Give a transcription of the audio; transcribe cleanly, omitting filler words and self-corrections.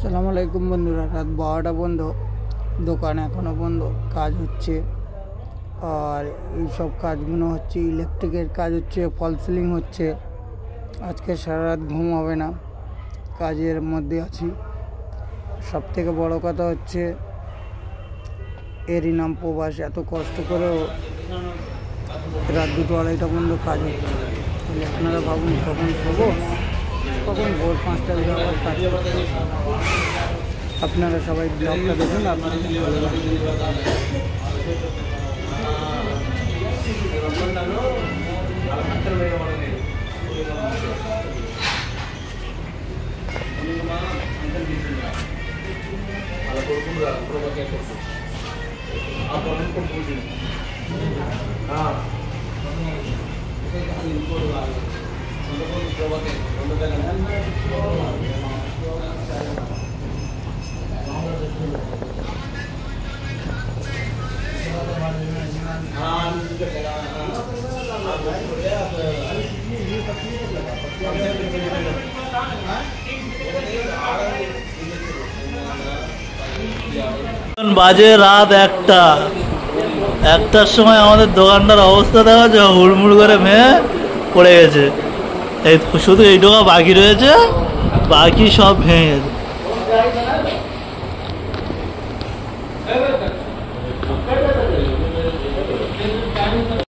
আসসালামু আলাইকুম বন্ধুরা। রাত 12টা বন্ধ, দোকান এখনও বন্ধ, কাজ হচ্ছে। আর এই সব কাজগুলো হচ্ছে ইলেকট্রিকের কাজ হচ্ছে, ফল সিলিং হচ্ছে। আজকে সারা রাত ঘুম হবে না, কাজের মধ্যে আছি। সব থেকে বড় কথা হচ্ছে এরই নাম প্রবাস। এত কষ্ট করেও রাত 2টো 2:30টা পর্যন্ত কাজ হচ্ছে। তাহলে আপনারা ভাবুন কখন শোবো, কখন ভোর 5টা দিকে আবার কাজ করতে। আপনারা সবাই ব্লগটা দেখুন, আপনাদের ভালো লাগবে। বাজে রাত 1টার সময় আমাদের দোকানটার অবস্থা দেখা যায়, হুড়মুড় করে মেয়ে পড়ে গেছে। এই শুধু এই ডোকা বাকি রয়েছে, বাকি সব ভেঙে গেছে।